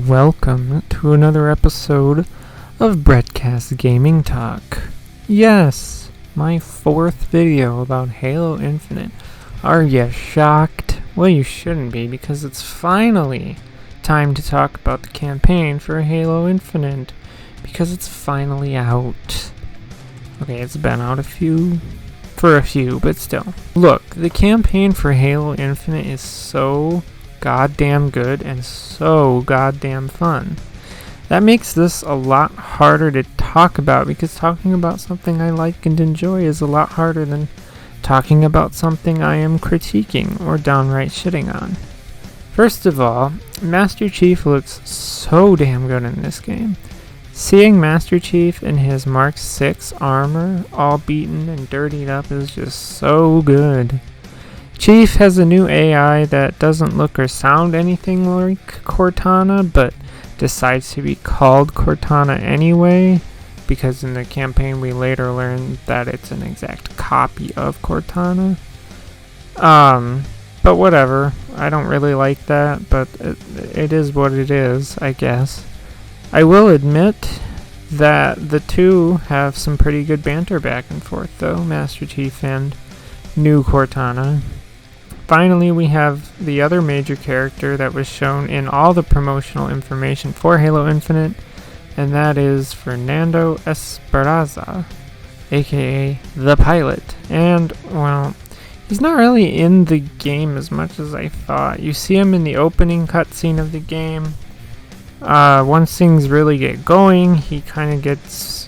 and welcome to another episode of Breadcast Gaming Talk. Yes, my fourth video about Halo Infinite. Are you shocked? Well, you shouldn't be, because it's finally time to talk about the campaign for Halo Infinite, because it's finally out. Okay, it's been out for a few, but still. Look, the campaign for Halo Infinite is so goddamn good and so goddamn fun. That makes this a lot harder to talk about, because talking about something I like and enjoy is a lot harder than talking about something I am critiquing or downright shitting on. First of all, Master Chief looks so damn good in this game. Seeing Master Chief in his Mark 6 armor all beaten and dirtied up is just so good. Chief has a new AI that doesn't look or sound anything like Cortana, but decides to be called Cortana anyway, because in the campaign we later learn that it's an exact copy of Cortana. But whatever, I don't really like that, but it is what it is, I guess. I will admit that the two have some pretty good banter back and forth though, Master Chief and new Cortana. Finally, we have the other major character that was shown in all the promotional information for Halo Infinite, and that is Fernando Esperanza, aka the pilot. And, well, he's not really in the game as much as I thought. You see him in the opening cutscene of the game. Once things really get going, he kind of gets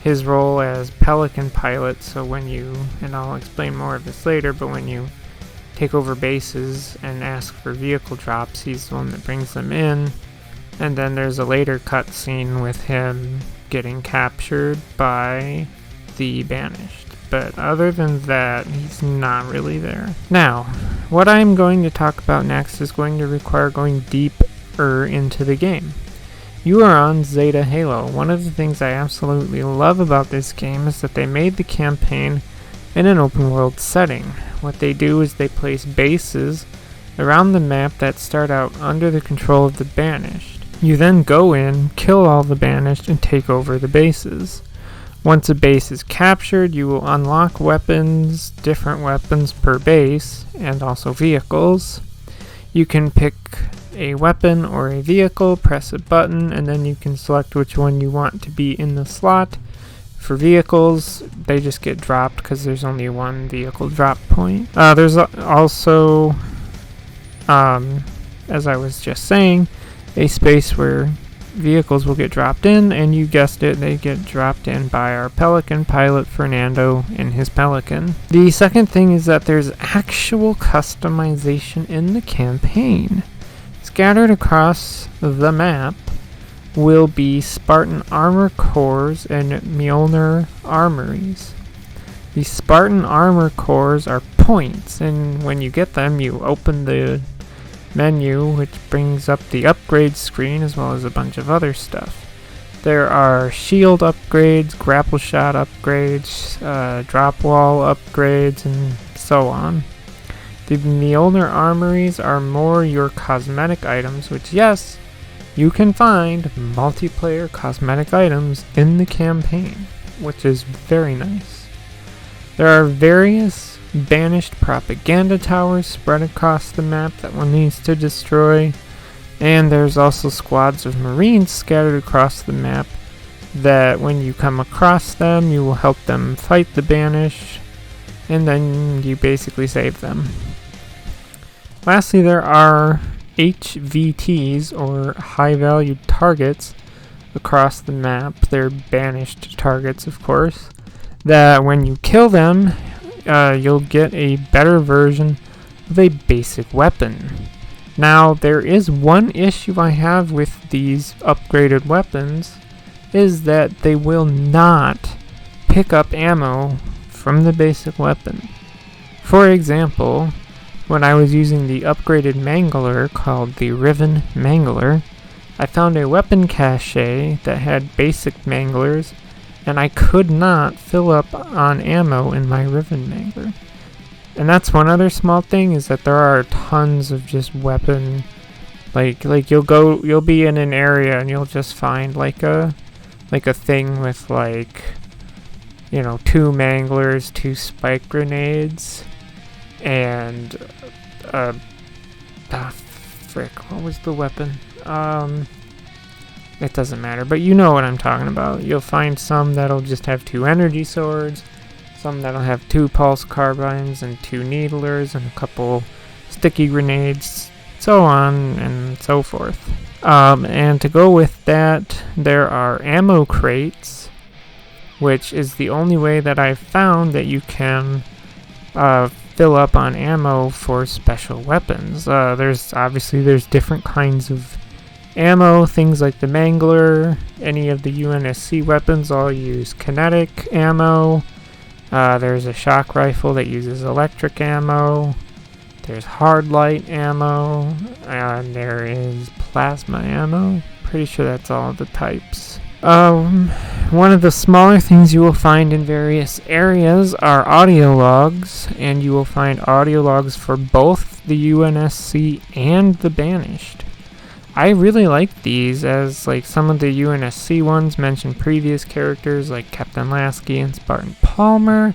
his role as Pelican pilot, so when you, and I'll explain more of this later, but when you take over bases and ask for vehicle drops, he's the one that brings them in. And then there's a later cutscene with him getting captured by the Banished. But other than that, he's not really there. Now, what I'm going to talk about next is going to require going deeper into the game. You are on Zeta Halo. One of the things I absolutely love about this game is that they made the campaign in an open world setting. What they do is they place bases around the map that start out under the control of the Banished. You then go in, kill all the Banished, and take over the bases. Once a base is captured, you will unlock weapons, different weapons per base, and also vehicles. You can pick a weapon or a vehicle, press a button, and then you can select which one you want to be in the slot. For vehicles, they just get dropped because there's only one vehicle drop point. There's also, as I was just saying, a space where vehicles will get dropped in, and you guessed it, they get dropped in by our Pelican pilot Fernando in his Pelican. The second thing is that there's actual customization in the campaign. Scattered across the map will be Spartan armor cores and Mjolnir armories. The Spartan armor cores are points, and when you get them, you open the menu, which brings up the upgrade screen as well as a bunch of other stuff. There are shield upgrades, grapple shot upgrades, drop wall upgrades, and so on. The Mjolnir armories are more your cosmetic items, which, yes, you can find multiplayer cosmetic items in the campaign, which is very nice. There are various Banished propaganda towers spread across the map that one needs to destroy, and there's also squads of Marines scattered across the map that when you come across them, you will help them fight the Banished, and then you basically save them. Lastly, there are HVTs, or high-valued targets, across the map. They're Banished targets, of course, that when you kill them, you'll get a better version of a basic weapon. Now, there is one issue I have with these upgraded weapons, is that they will not pick up ammo from the basic weapon. For example, when I was using the upgraded Mangler called the Riven Mangler, I found a weapon cache that had basic Manglers, and I could not fill up on ammo in my Riven Mangler. And that's one other small thing, is that there are tons of just weapon Like you'll be in an area and you'll just find like a thing with like, 2 manglers, 2 spike grenades, and what was the weapon? It doesn't matter, but you know what I'm talking about. You'll find some that'll just have 2 energy swords, some that'll have 2 pulse carbines and 2 needlers and a couple sticky grenades, so on and so forth. And to go with that, there are ammo crates, which is the only way that I've found that you can fill up on ammo for special weapons. There's different kinds of ammo, things like the Mangler. Any of the UNSC weapons all use kinetic ammo. There's a shock rifle that uses electric ammo. There's hard light ammo, and there is plasma ammo. Pretty sure that's all the types. One of the smaller things you will find in various areas are audio logs, and you will find audio logs for both the UNSC and the Banished. I really like these, as like some of the UNSC ones mention previous characters like Captain Lasky and Spartan Palmer.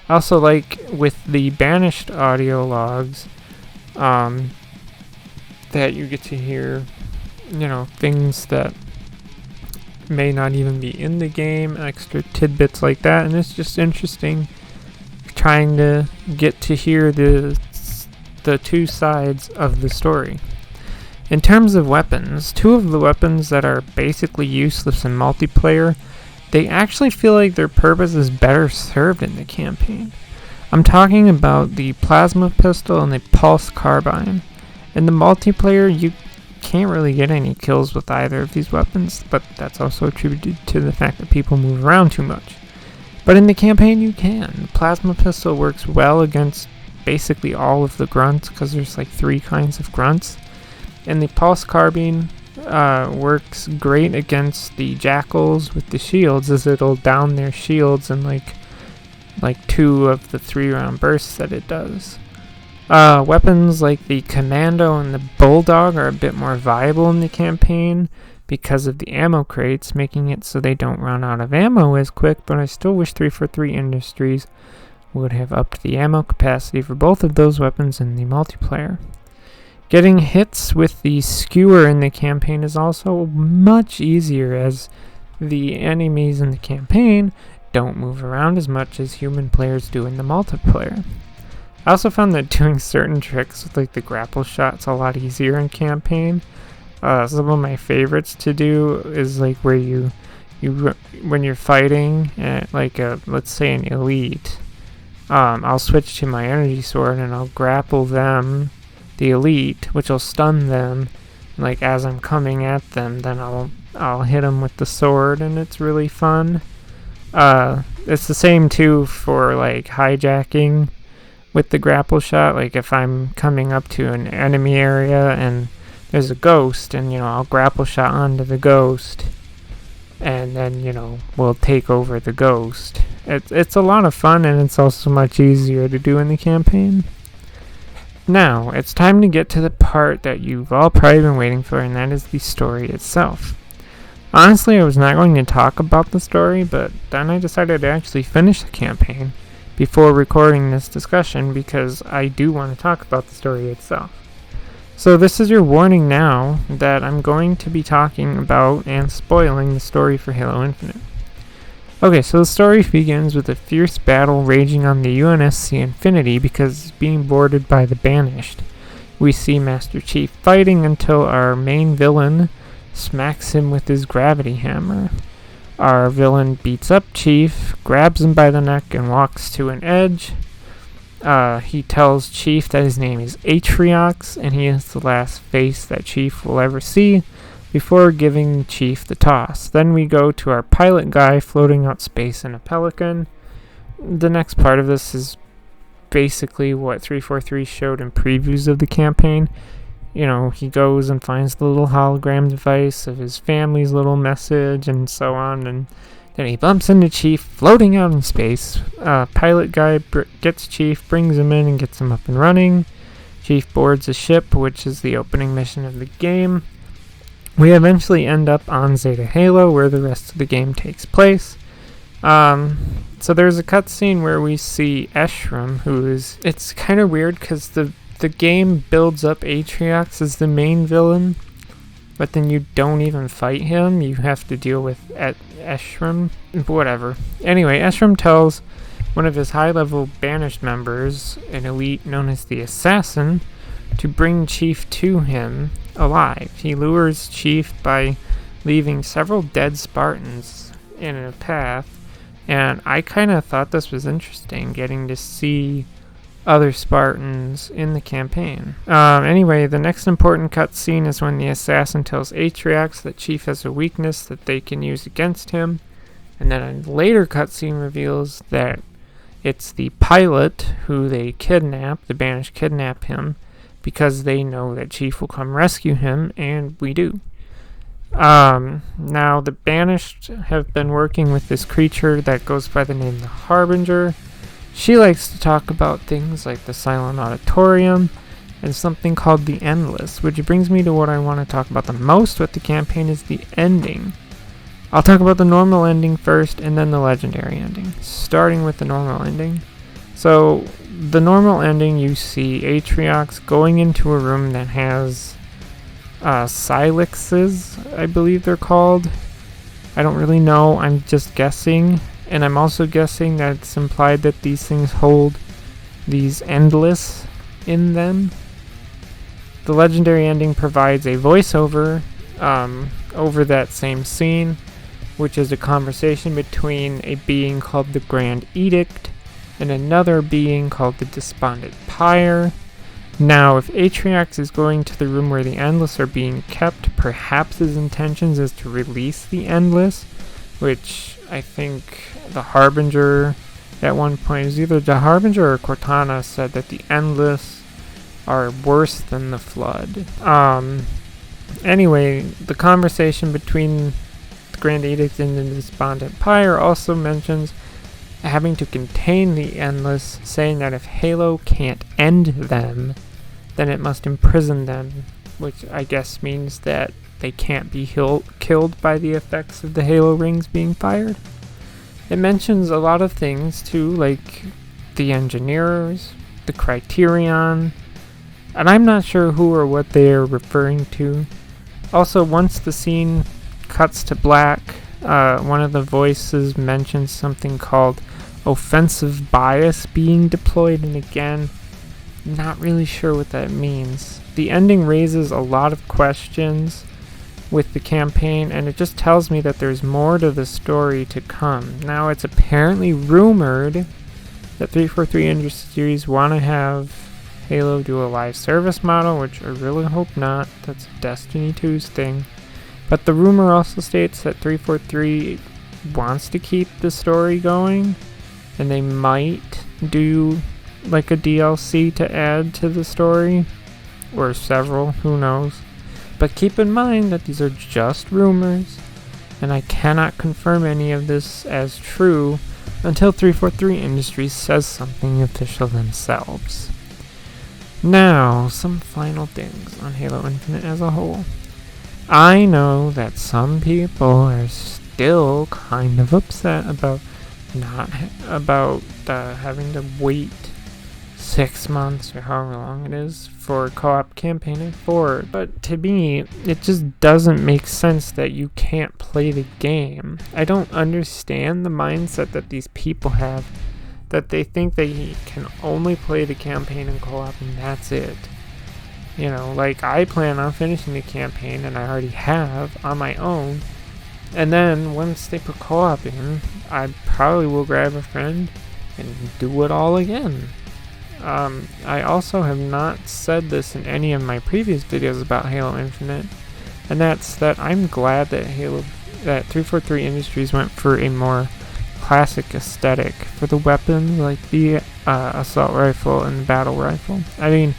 I also like with the Banished audio logs that you get to hear, things that may not even be in the game, extra tidbits like that, and it's just interesting trying to get to hear the 2 sides of the story. In terms of weapons, 2 of the weapons that are basically useless in multiplayer, they actually feel like their purpose is better served in the campaign. I'm talking about the plasma pistol and the pulse carbine. In the multiplayer, you can't really get any kills with either of these weapons, but that's also attributed to the fact that people move around too much. But in the campaign, you can. The plasma pistol works well against basically all of the grunts, because there's like 3 kinds of grunts. And the pulse carbine works great against the jackals with the shields, as it'll down their shields in like 2 of the 3-round bursts that it does. Weapons like the commando and the bulldog are a bit more viable in the campaign because of the ammo crates, making it so they don't run out of ammo as quick, but I still wish 343 Industries would have upped the ammo capacity for both of those weapons in the multiplayer. Getting hits with the skewer in the campaign is also much easier, as the enemies in the campaign don't move around as much as human players do in the multiplayer. I also found that doing certain tricks with like the grapple shot's a lot easier in campaign. Some of my favorites to do is like where you when you're fighting at like let's say an elite, I'll switch to my energy sword and I'll grapple them, the elite, which will stun them. Like as I'm coming at them, then I'll hit them with the sword, and it's really fun. It's the same too for like hijacking with the grapple shot. Like if I'm coming up to an enemy area and there's a ghost, and I'll grapple shot onto the ghost, and then we'll take over the ghost. It's a lot of fun, and it's also much easier to do in the campaign. Now, it's time to get to the part that you've all probably been waiting for, and that is the story itself. Honestly, I was not going to talk about the story, but then I decided to actually finish the campaign before recording this discussion, because I do want to talk about the story itself. So this is your warning now that I'm going to be talking about and spoiling the story for Halo Infinite. Okay, so the story begins with a fierce battle raging on the UNSC Infinity because it's being boarded by the Banished. We see Master Chief fighting until our main villain smacks him with his gravity hammer. Our villain beats up Chief, grabs him by the neck, and walks to an edge. He tells Chief that his name is Atriox, and he is the last face that Chief will ever see, before giving Chief the toss. Then we go to our pilot guy floating out space in a Pelican. The next part of this is basically what 343 showed in previews of the campaign. He goes and finds the little hologram device of his family's little message and so on, and then he bumps into Chief floating out in space. Pilot guy gets Chief, brings him in, and gets him up and running. Chief boards a ship, which is the opening mission of the game. We eventually end up on Zeta Halo, where the rest of the game takes place. So there's a cutscene where we see Eshram, it's kind of weird because the game builds up Atriox as the main villain, but then you don't even fight him. You have to deal with Eshram. Whatever. Anyway, Eshram tells one of his high-level banished members, an elite known as the Assassin, to bring Chief to him alive. He lures Chief by leaving several dead Spartans in a path, and I kind of thought this was interesting, getting to see other Spartans in the campaign. Anyway, the next important cutscene is when the Assassin tells Atriox that Chief has a weakness that they can use against him, and then a later cutscene reveals that it's the pilot who they kidnap, the Banished kidnap him, because they know that Chief will come rescue him, and we do. Now, the Banished have been working with this creature that goes by the name the Harbinger. She likes to talk about things like the Silent Auditorium and something called the Endless, which brings me to what I want to talk about the most with the campaign is the ending. I'll talk about the normal ending first and then the legendary ending, starting with the normal ending. So, the normal ending, you see Atriox going into a room that has Silexes, I believe they're called. I don't really know, I'm just guessing. And I'm also guessing that it's implied that these things hold these Endless in them. The legendary ending provides a voiceover over that same scene, which is a conversation between a being called the Grand Edict and another being called the Despondent Pyre. Now, if Atriox is going to the room where the Endless are being kept, perhaps his intentions is to release the Endless, which I think the Harbinger at one point, is either the Harbinger or Cortana said that the Endless are worse than the Flood. Anyway, the conversation between the Grand Edict and the Despondent Pyre also mentions having to contain the Endless, saying that if Halo can't end them, then it must imprison them, which I guess means that they can't be killed by the effects of the Halo rings being fired. It mentions a lot of things too, like the Engineers, the Criterion, and I'm not sure who or what they are referring to. Also, once the scene cuts to black, one of the voices mentions something called offensive bias being deployed, and again, not really sure what that means. The ending raises a lot of questions with the campaign, and it just tells me that there's more to the story to come. Now, it's apparently rumored that 343 Industries want to have Halo do a live service model, which I really hope not. That's Destiny 2's thing. But the rumor also states that 343 wants to keep the story going, and they might do like a DLC to add to the story, or several, who knows. But keep in mind that these are just rumors, and I cannot confirm any of this as true until 343 Industries says something official themselves. Now, some final things on Halo Infinite as a whole. I know that some people are still kind of upset about having to wait 6 months or however long it is for co-op campaigning forward. But to me, it just doesn't make sense that you can't play the game. I don't understand the mindset that these people have, that they think they can only play the campaign in co-op and that's it. You know, like I plan on finishing the campaign, and I already have on my own. And then once they put co-op in, I probably will grab a friend and do it all again. I also have not said this in any of my previous videos about Halo Infinite, and that's that I'm glad that 343 Industries went for a more classic aesthetic for the weapons, like the assault rifle and the battle rifle. I mean,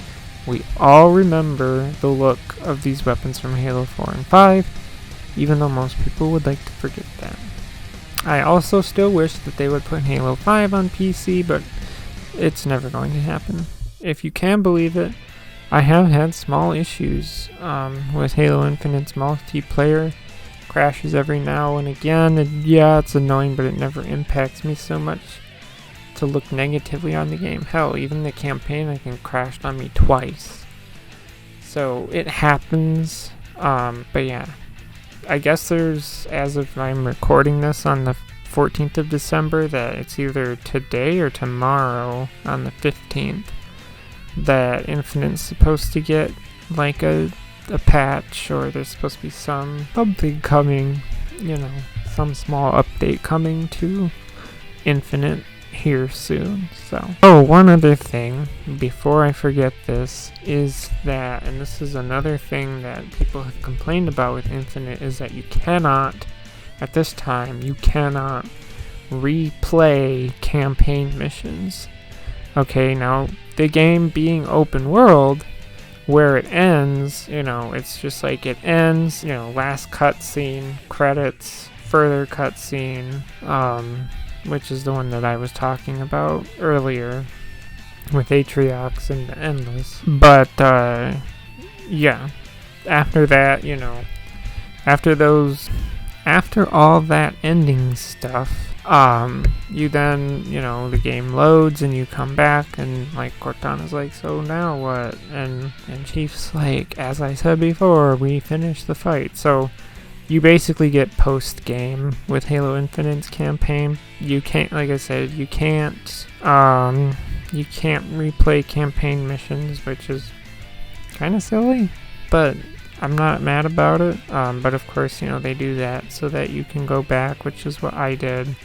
we all remember the look of these weapons from Halo 4 and 5, even though most people would like to forget that. I also still wish that they would put Halo 5 on PC, but it's never going to happen. If you can believe it, I have had small issues with Halo Infinite's multiplayer. Crashes every now and again, and yeah, it's annoying, but it never impacts me so much to look negatively on the game. Hell, even the campaign I think crashed on me twice. So it happens, but yeah. I guess there's, as of I'm recording this on the 14th of December, that it's either today or tomorrow on the 15th that Infinite's supposed to get like a patch, or there's supposed to be something coming, some small update coming to Infinite here soon. So, one other thing before I forget this is that, and this is another thing that people have complained about with Infinite, is that you cannot, at this time, replay campaign missions. Okay, now the game being open world, where it ends, it's just like it ends, last cutscene, credits, further cutscene, which is the one that I was talking about earlier with Atriox and Endless. But, yeah, after that, after all that ending stuff, you then, the game loads and you come back and like Cortana's like, so now what? And Chief's like, as I said before, we finished the fight. So you basically get post-game with Halo Infinite's campaign. You can't, like I said, you can't replay campaign missions, which is kind of silly, but I'm not mad about it. But of course, they do that so that you can go back, which is what I did.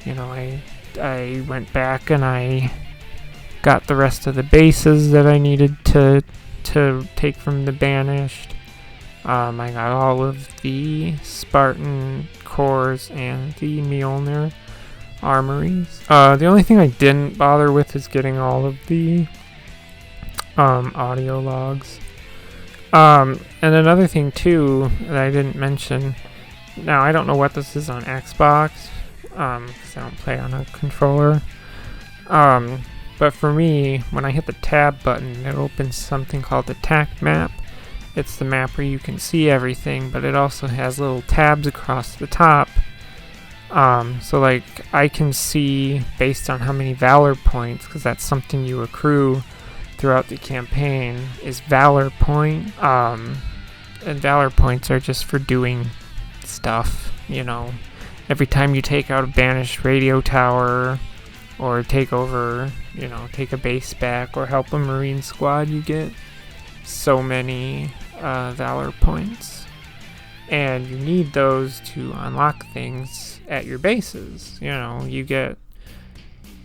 I went back and I got the rest of the bases that I needed to take from the Banished. I got all of the Spartan cores and the Mjolnir armories. The only thing I didn't bother with is getting all of the audio logs. And another thing too that I didn't mention, now I don't know what this is on Xbox, because I don't play on a controller, but for me, when I hit the tab button, it opens something called the TAC map. It's the map where you can see everything, but it also has little tabs across the top, so like I can see based on how many Valor points, because that's something you accrue throughout the campaign, is Valor point, and Valor points are just for doing stuff, every time you take out a banished radio tower, or take over, take a base back, or help a Marine squad, you get so many Valor points, and you need those to unlock things at your bases. You get,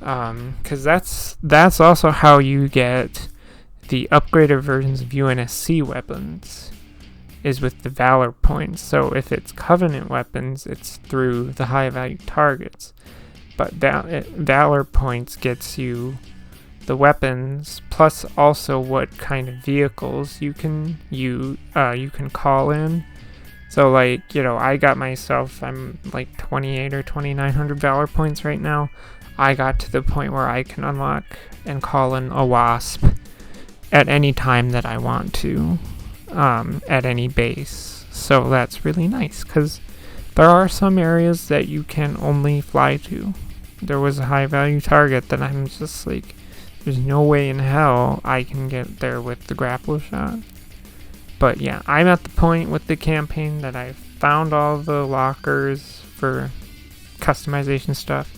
because that's also how you get the upgraded versions of UNSC weapons, is with the Valor points. So if it's Covenant weapons, it's through the high value targets, but Valor points gets you the weapons, plus also what kind of vehicles you can call in. So like, I got myself, I'm like 28 or 2900 Valor points right now. I got to the point where I can unlock and call in a Wasp at any time that I want to, at any base. So that's really nice, because there are some areas that you can only fly to. There was a high value target that I'm just like, there's no way in hell I can get there with the grapple shot. But yeah, I'm at the point with the campaign that I've found all the lockers for customization stuff.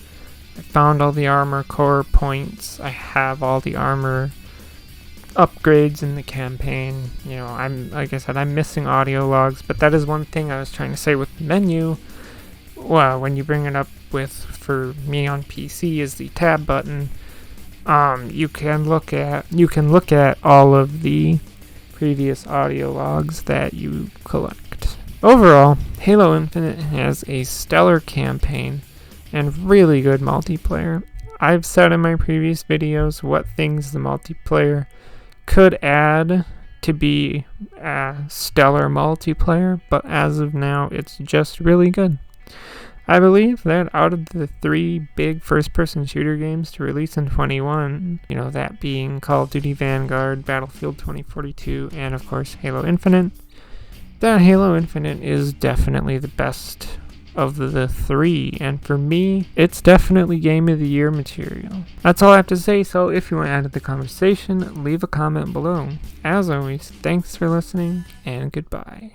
I found all the armor core points. I have all the armor upgrades in the campaign. I'm, like I said, I'm missing audio logs, but that is one thing I was trying to say with the menu. Well, when you bring it up for me on PC, is the tab button. You can look at all of the previous audio logs that you collect. Overall, Halo Infinite has a stellar campaign and really good multiplayer. I've said in my previous videos what things the multiplayer could add to be a stellar multiplayer, but as of now, it's just really good. I believe that out of the 3 big first-person shooter games to release in 21, that being Call of Duty Vanguard, Battlefield 2042, and of course Halo Infinite, that Halo Infinite is definitely the best of the 3, and for me, it's definitely Game of the Year material. That's all I have to say, so if you want to add to the conversation, leave a comment below. As always, thanks for listening, and goodbye.